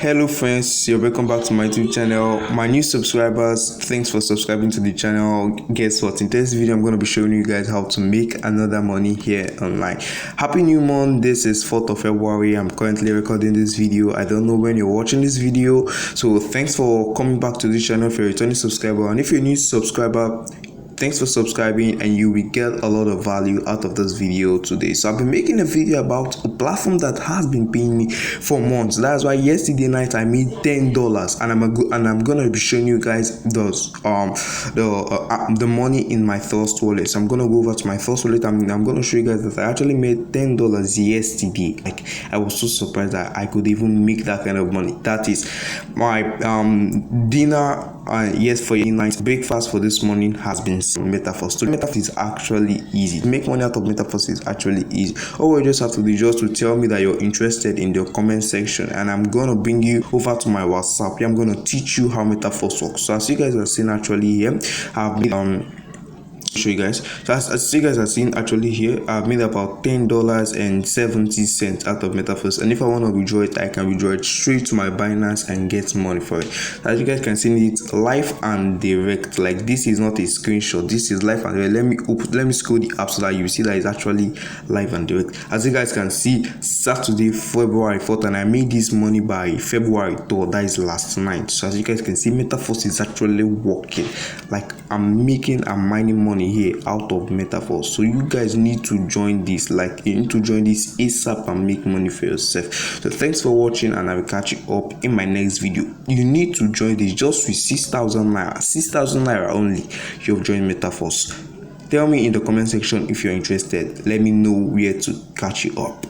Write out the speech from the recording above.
Hello friends, you're welcome back to my YouTube channel. My new subscribers, thanks for subscribing to the channel. Guess what, in today's video I'm going to be showing you guys how to make another money here online. Happy new month. This is 4th of February. I'm currently recording this video. I don't know when you're watching this video, so thanks for coming back to this channel. If you're a returning subscriber, and if you're a new subscriber, thanks for subscribing, and you will get a lot of value out of this video today. So I've been making a video about a platform that has been paying me for months. That's why yesterday night I made $10, and I'm gonna be showing you guys those the money in my first wallet. So I'm gonna go over to my first wallet. I'm gonna show you guys that I actually made $10 yesterday. Like, I was so surprised that I could even make that kind of money. That is my dinner. Yes, for your night breakfast for this morning has been Metaforce. So Metaforce is actually easy. To make money out of Metaforce is actually easy. All you just have to do is just to tell me that you're interested in the comment section, and I'm gonna bring you over to my WhatsApp. I'm gonna teach you how Metaforce works. So as you guys have seen actually here, I've made show you guys. So as you guys have seen actually here, I've made about $10.70 out of Metaforce, and if I want to withdraw it, I can withdraw it straight to my Binance and get money for it. So as you guys can see, it's live and direct. Like, this is not a screenshot, this is live and direct. Let me scroll the app so that you see that it's actually live and direct. As you guys can see, Saturday February 4th, and I made this money by February 3rd, that is last night. So as you guys can see, Metaforce is actually working. Like, I'm making and mining money here out of Metaforce. So you guys need to join this. Like, you need to join this ASAP and make money for yourself. So thanks for watching, and I will catch you up in my next video. You need to join this just with 6,000 naira. 6,000 naira only, you've joined Metaforce. Tell me in the comment section if you're interested. Let me know where to catch you up.